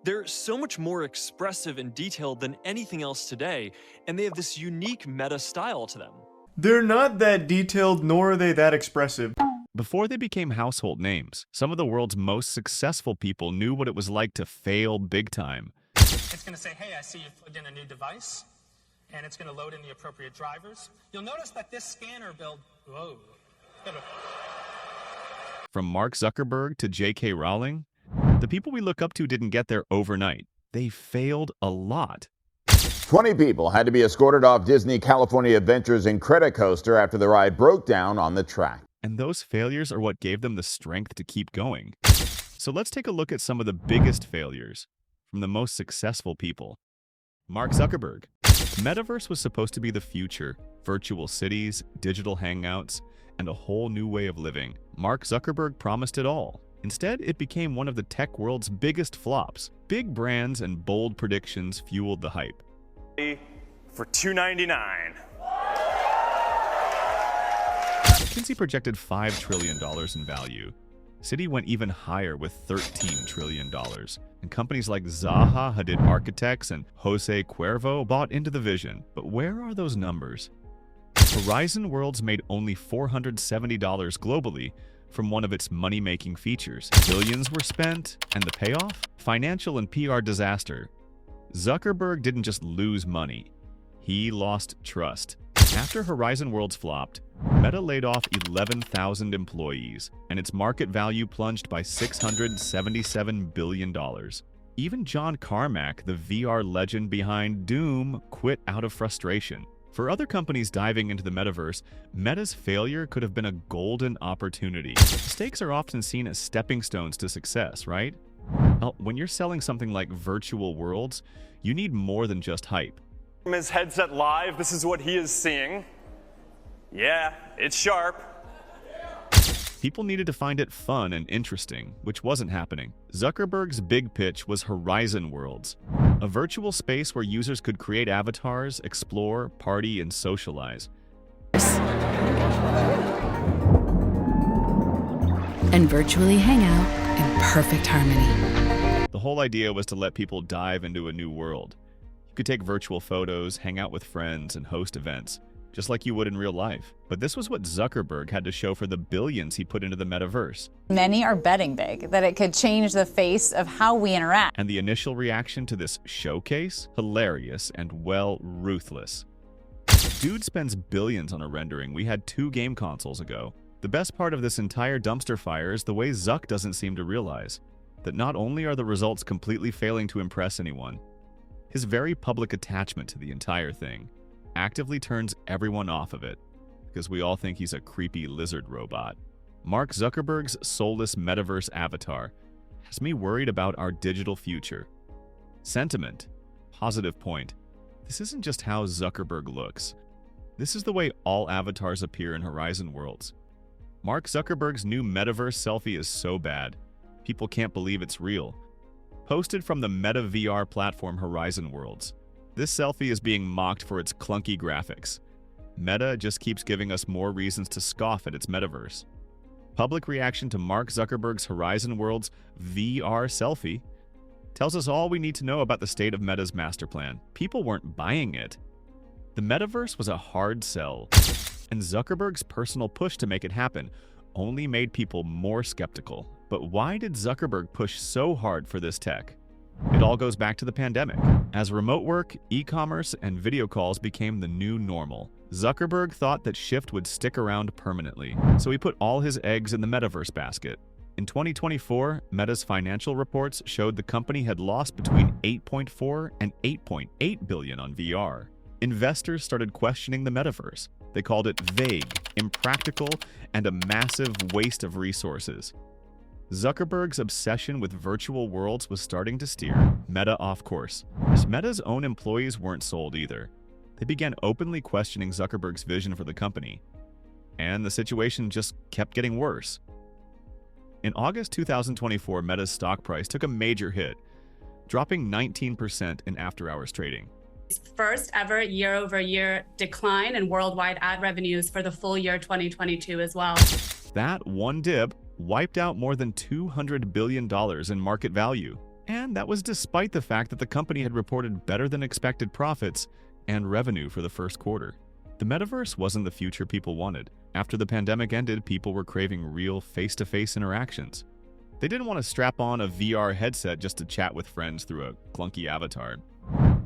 They're so much more expressive and detailed than anything else today, and they have this unique meta style to them. They're not that detailed, nor are they that expressive. Before they became household names, some of the world's most successful people knew what it was like to fail big time. It's going to say, hey, I see you've plugged in a new device, and it's going to load in the appropriate drivers. You'll notice that this scanner build, whoa. From Mark Zuckerberg to J.K. Rowling, the people we look up to didn't get there overnight. They failed a lot. 20 people had to be escorted off Disney California Adventure's Incredicoaster after the ride broke down on the track. And those failures are what gave them the strength to keep going. So let's take a look at some of the biggest failures from the most successful people. Mark Zuckerberg. Metaverse was supposed to be the future. Virtual cities, digital hangouts, and a whole new way of living. Mark Zuckerberg promised it all. Instead, it became one of the tech world's biggest flops. Big brands and bold predictions fueled the hype. For $2.99. McKinsey projected $5 trillion in value. Citi went even higher with $13 trillion. And companies like Zaha Hadid Architects and Jose Cuervo bought into the vision. But where are those numbers? Horizon Worlds made only $470 globally from one of its money-making features. Billions were spent, and the payoff? Financial and PR disaster. Zuckerberg didn't just lose money. He lost trust. After Horizon Worlds flopped, Meta laid off 11,000 employees, and its market value plunged by $677 billion. Even John Carmack, the VR legend behind Doom, quit out of frustration. For other companies diving into the metaverse, Meta's failure could have been a golden opportunity. Mistakes are often seen as stepping stones to success, right? Well, when you're selling something like virtual worlds, you need more than just hype. From his headset live, this is what he is seeing. Yeah, it's sharp. People needed to find it fun and interesting, which wasn't happening. Zuckerberg's big pitch was Horizon Worlds, a virtual space where users could create avatars, explore, party, and socialize. And virtually hang out in perfect harmony. The whole idea was to let people dive into a new world. You could take virtual photos, hang out with friends, and host events, just like you would in real life. But this was what Zuckerberg had to show for the billions he put into the metaverse. Many are betting big that it could change the face of how we interact. And the initial reaction to this showcase? Hilarious and, well, ruthless. Dude spends billions on a rendering we had 2 game consoles ago. The best part of this entire dumpster fire is the way Zuck doesn't seem to realize that not only are the results completely failing to impress anyone, his very public attachment to the entire thing actively turns everyone off of it because we all think he's a creepy lizard robot. Mark Zuckerberg's soulless metaverse avatar has me worried about our digital future. Sentiment. Positive point. This isn't just how Zuckerberg looks. This is the way all avatars appear in Horizon Worlds. Mark Zuckerberg's new metaverse selfie is so bad, people can't believe it's real. Posted from the Meta VR platform Horizon Worlds, this selfie is being mocked for its clunky graphics. Meta just keeps giving us more reasons to scoff at its metaverse. Public reaction to Mark Zuckerberg's Horizon Worlds VR selfie tells us all we need to know about the state of Meta's master plan. People weren't buying it. The metaverse was a hard sell, and Zuckerberg's personal push to make it happen only made people more skeptical. But why did Zuckerberg push so hard for this tech? It all goes back to the pandemic. As remote work, e-commerce, and video calls became the new normal, Zuckerberg thought that shift would stick around permanently, so he put all his eggs in the metaverse basket. In 2024, Meta's financial reports showed the company had lost between $8.4 and $8.8 billion on VR. Investors started questioning the metaverse. They called it vague, impractical, and a massive waste of resources. Zuckerberg's obsession with virtual worlds was starting to steer Meta off course. Meta's own employees weren't sold either. They began openly questioning Zuckerberg's vision for the company, and the situation just kept getting worse. In August 2024, Meta's stock price took a major hit, dropping 19% in after-hours trading. First ever year-over-year decline in worldwide ad revenues for the full year 2022 as well. That one dip wiped out more than $200 billion in market value. And that was despite the fact that the company had reported better than expected profits and revenue for the first quarter. The metaverse wasn't the future people wanted. After the pandemic ended, people were craving real face-to-face interactions. They didn't want to strap on a VR headset just to chat with friends through a clunky avatar.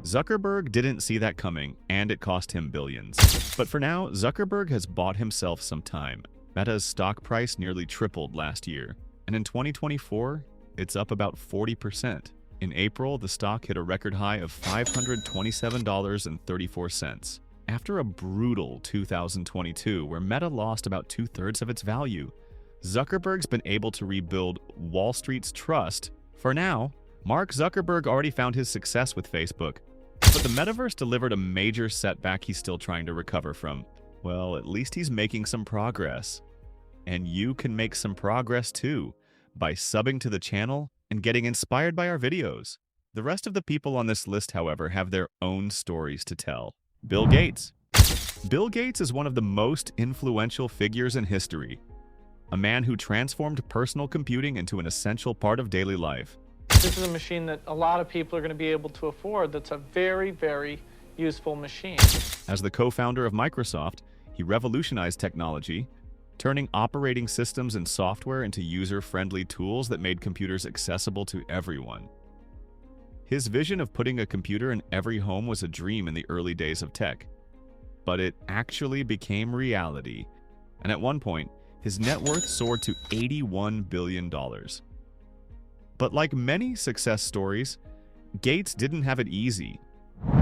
Zuckerberg didn't see that coming, and it cost him billions. But for now, Zuckerberg has bought himself some time. Meta's stock price nearly tripled last year, and in 2024, it's up about 40%. In April, the stock hit a record high of $527.34. After a brutal 2022 where Meta lost about 2/3 of its value, Zuckerberg's been able to rebuild Wall Street's trust. For now, Mark Zuckerberg already found his success with Facebook, but the metaverse delivered a major setback he's still trying to recover from. Well, at least he's making some progress. And you can make some progress too, by subbing to the channel and getting inspired by our videos. The rest of the people on this list, however, have their own stories to tell. Bill Gates. Bill Gates is one of the most influential figures in history. A man who transformed personal computing into an essential part of daily life. This is a machine that a lot of people are going to be able to afford. That's a very, very useful machine. As the co-founder of Microsoft, he revolutionized technology, turning operating systems and software into user-friendly tools that made computers accessible to everyone. His vision of putting a computer in every home was a dream in the early days of tech, but it actually became reality, and at one point, his net worth soared to $81 billion. But like many success stories, Gates didn't have it easy.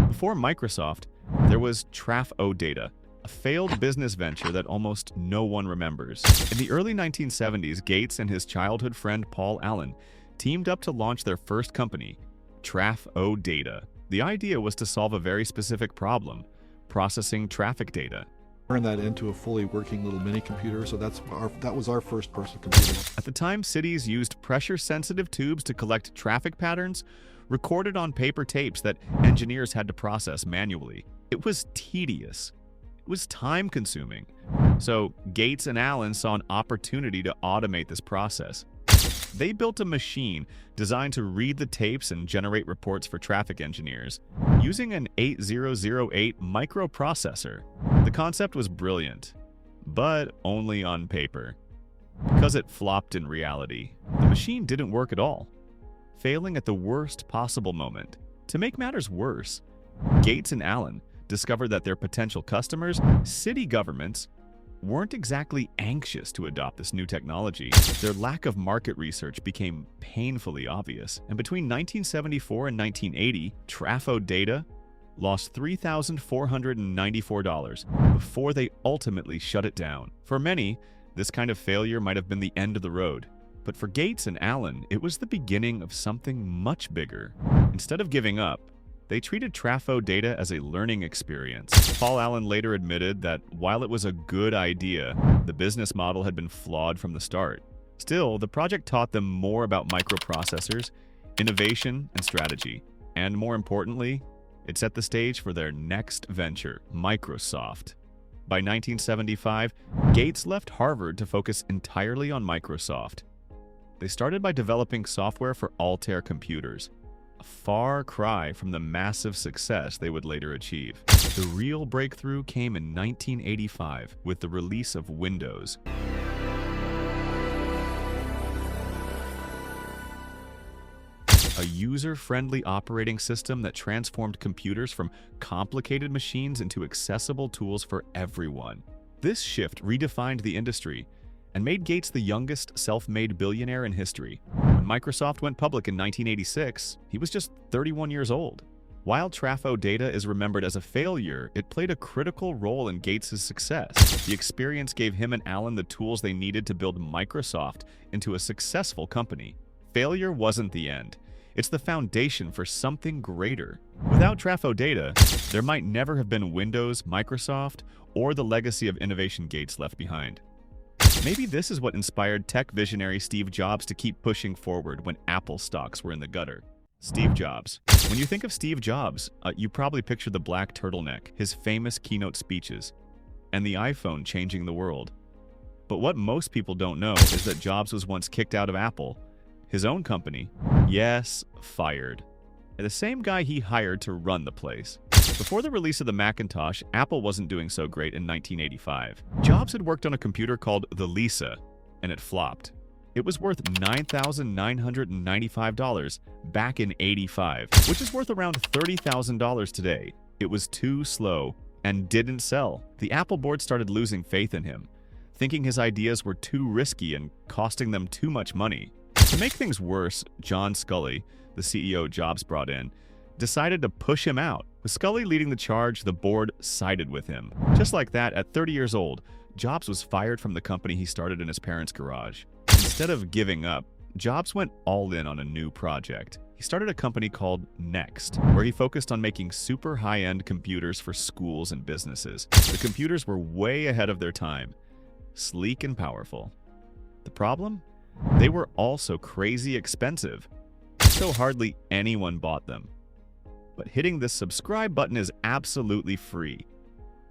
Before Microsoft, there was Traf-O-Data, a failed business venture that almost no one remembers. In the early 1970s, Gates and his childhood friend Paul Allen teamed up to launch their first company, Traf-O-Data. The idea was to solve a very specific problem, processing traffic data. Turn that into a fully working little mini computer, so that was our first personal computer. At the time, cities used pressure-sensitive tubes to collect traffic patterns recorded on paper tapes that engineers had to process manually. It was tedious. It was time-consuming. So Gates and Allen saw an opportunity to automate this process. They built a machine designed to read the tapes and generate reports for traffic engineers using an 8008 microprocessor. The concept was brilliant, but only on paper. Because it flopped in reality, the machine didn't work at all, failing at the worst possible moment. To make matters worse, Gates and Allen discovered that their potential customers, city governments, weren't exactly anxious to adopt this new technology. Their lack of market research became painfully obvious, and between 1974 and 1980, Traf-O-Data lost $3,494 before they ultimately shut it down. For many, this kind of failure might have been the end of the road, but for Gates and Allen, it was the beginning of something much bigger. Instead of giving up, they treated Traf-O-Data as a learning experience. Paul Allen later admitted that while it was a good idea, the business model had been flawed from the start. Still, the project taught them more about microprocessors, innovation, and strategy. And more importantly, it set the stage for their next venture, Microsoft. By 1975, Gates left Harvard to focus entirely on Microsoft. They started by developing software for Altair computers, a far cry from the massive success they would later achieve. The real breakthrough came in 1985 with the release of Windows. A user-friendly operating system that transformed computers from complicated machines into accessible tools for everyone. This shift redefined the industry and made Gates the youngest self-made billionaire in history. When Microsoft went public in 1986, he was just 31 years old. While Traf-O-Data is remembered as a failure, it played a critical role in Gates' success. The experience gave him and Allen the tools they needed to build Microsoft into a successful company. Failure wasn't the end. It's the foundation for something greater. Without Traf-O-Data, there might never have been Windows, Microsoft, or the legacy of innovation Gates left behind. Maybe this is what inspired tech visionary Steve Jobs to keep pushing forward when Apple stocks were in the gutter. Steve Jobs. When you think of Steve Jobs, you probably picture the black turtleneck, his famous keynote speeches, and the iPhone changing the world. But what most people don't know is that Jobs was once kicked out of Apple His own company, yes, fired. The same guy he hired to run the place. Before the release of the Macintosh, Apple wasn't doing so great in 1985. Jobs had worked on a computer called the Lisa, and it flopped. It was worth $9,995 back in '85, which is worth around $30,000 today. It was too slow and didn't sell. The Apple board started losing faith in him, thinking his ideas were too risky and costing them too much money. To make things worse, John Sculley, the CEO Jobs brought in, decided to push him out. With Sculley leading the charge, the board sided with him. Just like that, at 30 years old, Jobs was fired from the company he started in his parents' garage. Instead of giving up, Jobs went all in on a new project. He started a company called Next, where he focused on making super high-end computers for schools and businesses. The computers were way ahead of their time, sleek and powerful. The problem? They were also crazy expensive, so hardly anyone bought them. But hitting this subscribe button is absolutely free.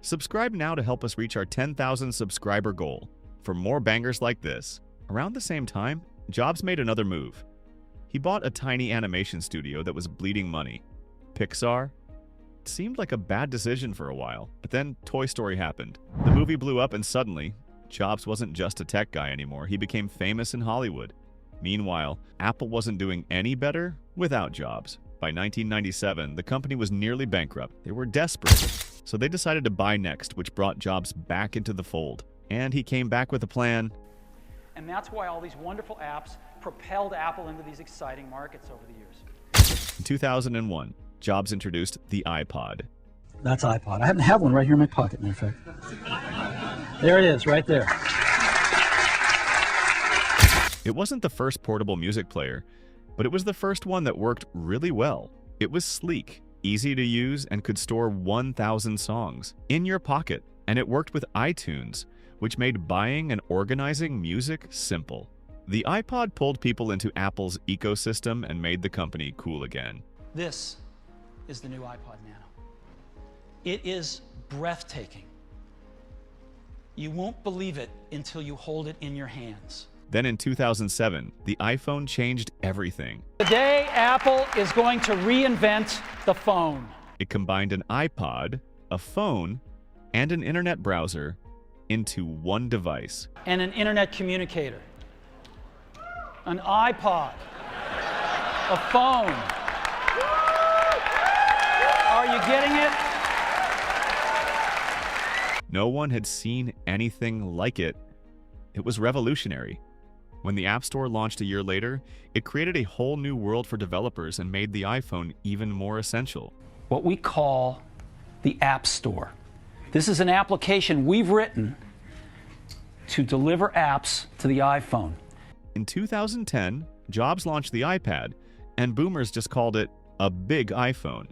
Subscribe now to help us reach our 10,000 subscriber goal. For more bangers like this. Around the same time, Jobs made another move. He bought a tiny animation studio that was bleeding money. Pixar? It seemed like a bad decision for a while, but then Toy Story happened. The movie blew up and suddenly, Jobs wasn't just a tech guy anymore, he became famous in Hollywood. Meanwhile, Apple wasn't doing any better without Jobs. By 1997, the company was nearly bankrupt. They were desperate, so they decided to buy Next, which brought Jobs back into the fold. And he came back with a plan. And that's why all these wonderful apps propelled Apple into these exciting markets over the years. In 2001, Jobs introduced the iPod. That's iPod. I happen to have one right here in my pocket, matter of fact. There it is, right there. It wasn't the first portable music player, but it was the first one that worked really well. It was sleek, easy to use, and could store 1,000 songs in your pocket. And it worked with iTunes, which made buying and organizing music simple. The iPod pulled people into Apple's ecosystem and made the company cool again. This is the new iPod Nano. It is breathtaking. You won't believe it until you hold it in your hands. Then in 2007, the iPhone changed everything. Today, Apple is going to reinvent the phone. It combined an iPod, a phone, and an internet browser into one device. And an internet communicator. An iPod. A phone. Are you getting it? No one had seen anything like it. It was revolutionary. When the App Store launched a year later, it created a whole new world for developers and made the iPhone even more essential. What we call the App Store. This is an application we've written to deliver apps to the iPhone. In 2010, Jobs launched the iPad, and boomers just called it a big iPhone.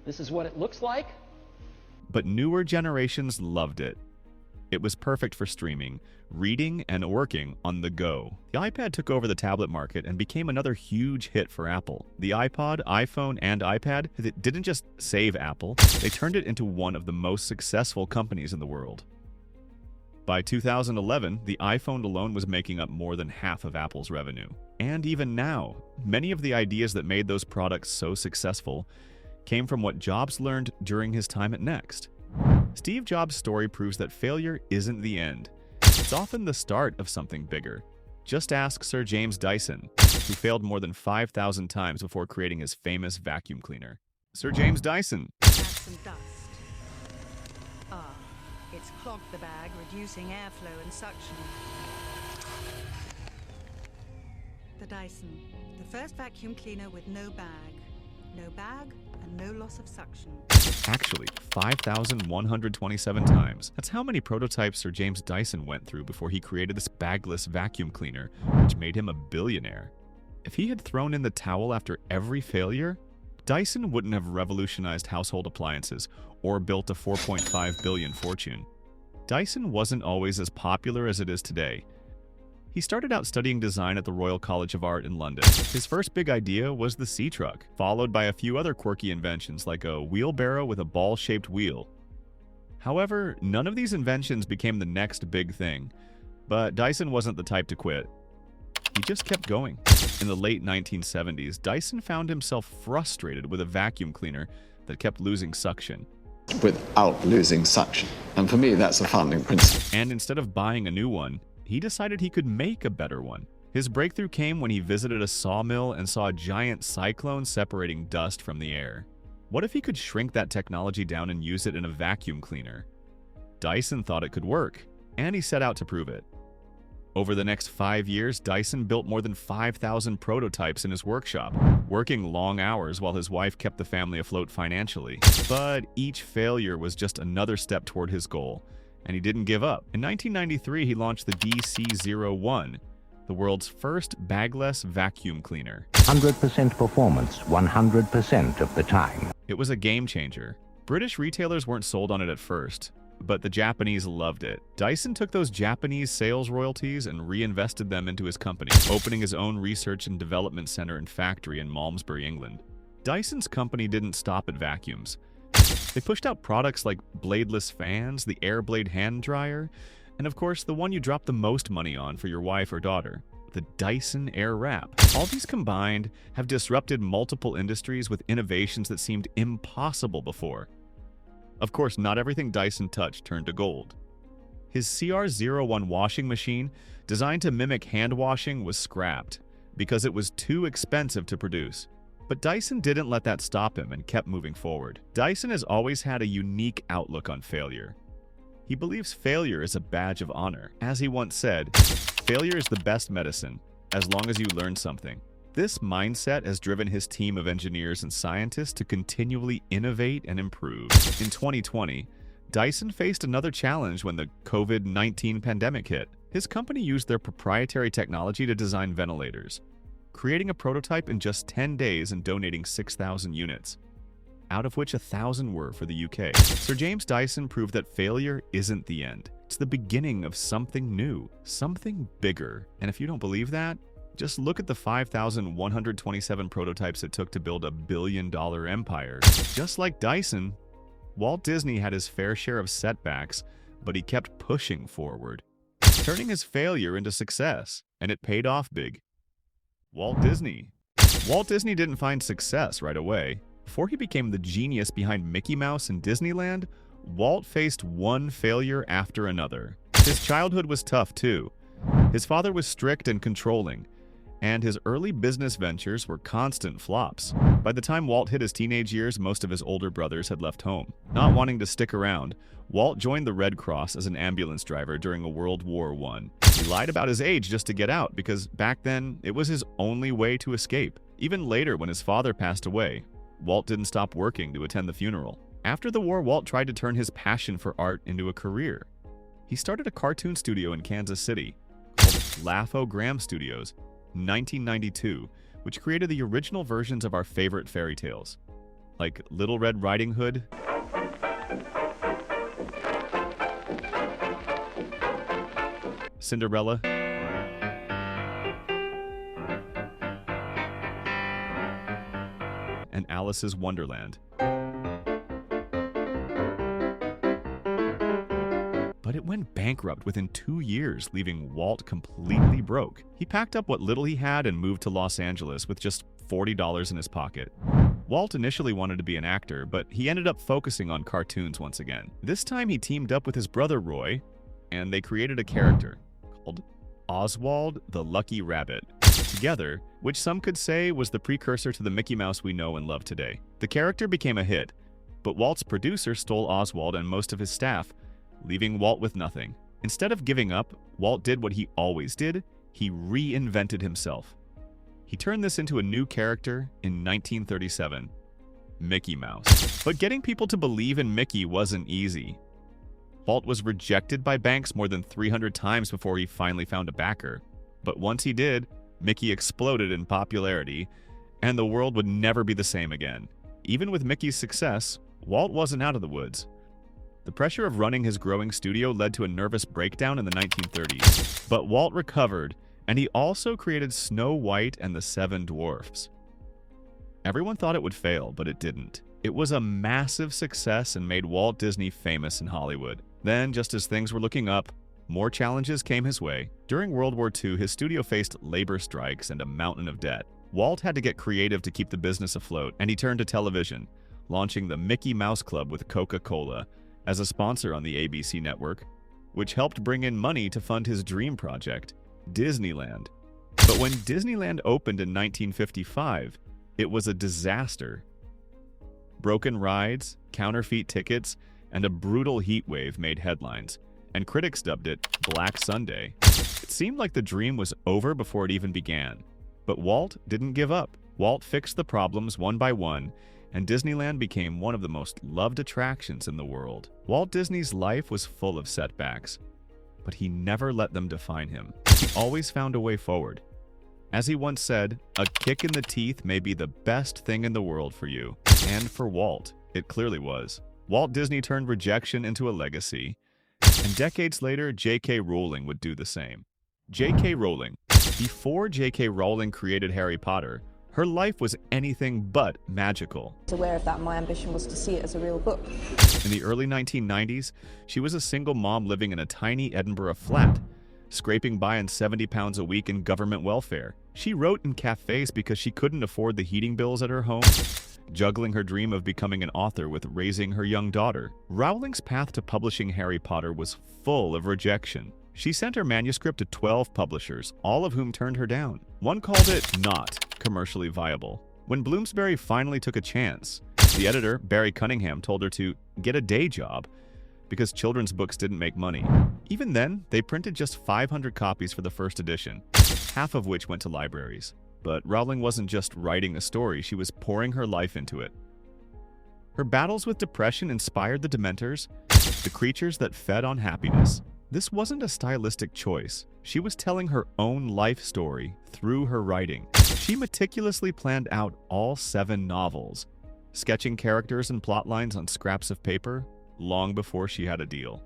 This is what it looks like. But newer generations loved it. It was perfect for streaming, reading, and working on the go. The iPad took over the tablet market and became another huge hit for Apple. The iPod, iPhone, and iPad didn't just save Apple, they turned it into one of the most successful companies in the world. By 2011, the iPhone alone was making up more than half of Apple's revenue. And even now, many of the ideas that made those products so successful came from what Jobs learned during his time at Next. Steve Jobs' story proves that failure isn't the end. It's often the start of something bigger. Just ask Sir James Dyson, who failed more than 5,000 times before creating his famous vacuum cleaner. Sir James Dyson. Add some dust. It's clogged the bag, reducing airflow and suction. The Dyson, the first vacuum cleaner with no bag. No bag and no loss of suction. Actually, 5,127 times. That's how many prototypes Sir James Dyson went through before he created this bagless vacuum cleaner, which made him a billionaire. If he had thrown in the towel after every failure, Dyson wouldn't have revolutionized household appliances or built a $4.5 billion fortune. Dyson wasn't always as popular as it is today. He started out studying design at the Royal College of Art in London. His first big idea was the sea truck, followed by a few other quirky inventions like a wheelbarrow with a ball-shaped wheel. However, none of these inventions became the next big thing, but Dyson wasn't the type to quit. He just kept going. In the late 1970s, Dyson found himself frustrated with a vacuum cleaner that kept losing suction. Without losing suction. And for me, that's a founding principle. And instead of buying a new one, he decided he could make a better one. His breakthrough came when he visited a sawmill and saw a giant cyclone separating dust from the air. What if he could shrink that technology down and use it in a vacuum cleaner? Dyson thought it could work, and he set out to prove it. Over the next 5 years, Dyson built more than 5,000 prototypes in his workshop, working long hours while his wife kept the family afloat financially. But each failure was just another step toward his goal, and he didn't give up. In 1993, he launched the DC-01, the world's first bagless vacuum cleaner. 100% performance, 100% of the time. It was a game changer. British retailers weren't sold on it at first, but the Japanese loved it. Dyson took those Japanese sales royalties and reinvested them into his company, opening his own research and development center and factory in Malmesbury, England. Dyson's company didn't stop at vacuums. They pushed out products like bladeless fans, the Airblade hand dryer, and of course the one you drop the most money on for your wife or daughter, the Dyson Airwrap. All these combined have disrupted multiple industries with innovations that seemed impossible before. Of course, not everything Dyson touched turned to gold. His CR01 washing machine, designed to mimic hand washing, was scrapped because it was too expensive to produce. But Dyson didn't let that stop him and kept moving forward. Dyson has always had a unique outlook on failure. He believes failure is a badge of honor. As he once said, failure is the best medicine, as long as you learn something. This mindset has driven his team of engineers and scientists to continually innovate and improve. In 2020, Dyson faced another challenge when the COVID-19 pandemic hit. His company used their proprietary technology to design ventilators, creating a prototype in just 10 days and donating 6,000 units, out of which 1,000 were for the UK. Sir James Dyson proved that failure isn't the end. It's the beginning of something new, something bigger. And if you don't believe that, just look at the 5,127 prototypes it took to build a billion-dollar empire. Just like Dyson, Walt Disney had his fair share of setbacks, but he kept pushing forward, turning his failure into success, and it paid off big. Walt Disney didn't find success right away. Before he became the genius behind Mickey Mouse and Disneyland, Walt faced one failure after another. His childhood was tough too. His father was strict and controlling, and his early business ventures were constant flops. By the time Walt hit his teenage years, most of his older brothers had left home. Not wanting to stick around, Walt joined the Red Cross as an ambulance driver during World War I. He lied about his age just to get out, because back then, it was his only way to escape. Even later, when his father passed away, Walt didn't stop working to attend the funeral. After the war, Walt tried to turn his passion for art into a career. He started a cartoon studio in Kansas City called Laugh-O-Gram Studios in 1992, which created the original versions of our favorite fairy tales, like Little Red Riding Hood, Cinderella, and Alice's Wonderland. But it went bankrupt within 2 years, leaving Walt completely broke. He packed up what little he had and moved to Los Angeles with just $40 in his pocket. Walt initially wanted to be an actor, but he ended up focusing on cartoons once again. This time he teamed up with his brother Roy, and they created a character called Oswald the Lucky Rabbit together, which some could say was the precursor to the Mickey Mouse we know and love today. The character became a hit, but Walt's producer stole Oswald and most of his staff, leaving Walt with nothing. Instead of giving up, Walt did what he always did. He reinvented himself. He turned this into a new character in 1937, Mickey Mouse. But getting people to believe in Mickey wasn't easy. Walt was rejected by banks more than 300 times before he finally found a backer. But once he did, Mickey exploded in popularity, and the world would never be the same again. Even with Mickey's success, Walt wasn't out of the woods. The pressure of running his growing studio led to a nervous breakdown in the 1930s. But Walt recovered, and he also created Snow White and the Seven Dwarfs. Everyone thought it would fail, but it didn't. It was a massive success and made Walt Disney famous in Hollywood. Then, just as things were looking up, More challenges came his way. During World War II, his studio faced labor strikes and a mountain of debt. Walt had to get creative to keep the business afloat, and he turned to television, launching the Mickey Mouse Club with Coca-Cola as a sponsor on the ABC network, which helped bring in money to fund his dream project, Disneyland. But when Disneyland opened in 1955, it was a disaster. Broken rides, counterfeit tickets, and a brutal heat wave made headlines, and critics dubbed it Black Sunday. It seemed like the dream was over before it even began. But Walt didn't give up. Walt fixed the problems one by one, and Disneyland became one of the most loved attractions in the world. Walt Disney's life was full of setbacks, but he never let them define him. He always found a way forward. As he once said, "A kick in the teeth may be the best thing in the world for you." And for Walt, it clearly was. Walt Disney turned rejection into a legacy, and decades later, J.K. Rowling would do the same. J.K. Rowling. Before J.K. Rowling created Harry Potter, her life was anything but magical. Aware of that, my ambition was to see it as a real book. In the early 1990s, she was a single mom living in a tiny Edinburgh flat, scraping by on 70 pounds a week in government welfare. She wrote in cafes because she couldn't afford the heating bills at her home, juggling her dream of becoming an author with raising her young daughter. Rowling's path to publishing Harry Potter was full of rejection. She sent her manuscript to 12 publishers, all of whom turned her down. One called it not commercially viable. When Bloomsbury finally took a chance, the editor, Barry Cunningham, told her to get a day job because children's books didn't make money. Even then, they printed just 500 copies for the first edition, half of which went to libraries. But Rowling wasn't just writing a story, she was pouring her life into it. Her battles with depression inspired the Dementors, the creatures that fed on happiness. This wasn't a stylistic choice. She was telling her own life story through her writing. She meticulously planned out all 7 novels, sketching characters and plot lines on scraps of paper long before she had a deal.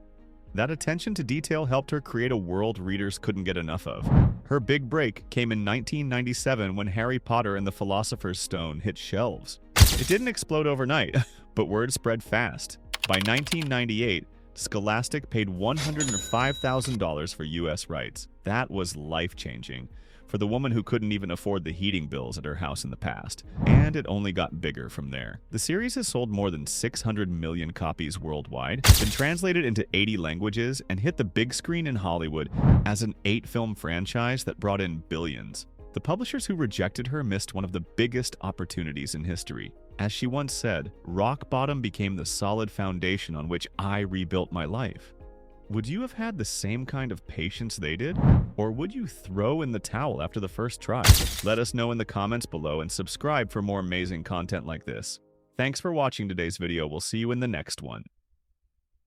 That attention to detail helped her create a world readers couldn't get enough of. Her big break came in 1997 when Harry Potter and the Philosopher's Stone hit shelves. It didn't explode overnight, but word spread fast. By 1998, Scholastic paid $105,000 for U.S. rights. That was life-changing for the woman who couldn't even afford the heating bills at her house in the past. And it only got bigger from there. The series has sold more than 600 million copies worldwide, been translated into 80 languages, and hit the big screen in Hollywood as an 8-film franchise that brought in billions. The publishers who rejected her missed one of the biggest opportunities in history. As she once said, "Rock bottom became the solid foundation on which I rebuilt my life." Would you have had the same kind of patience they did? Or would you throw in the towel after the first try? Let us know in the comments below and subscribe for more amazing content like this. Thanks for watching today's video. We'll see you in the next one.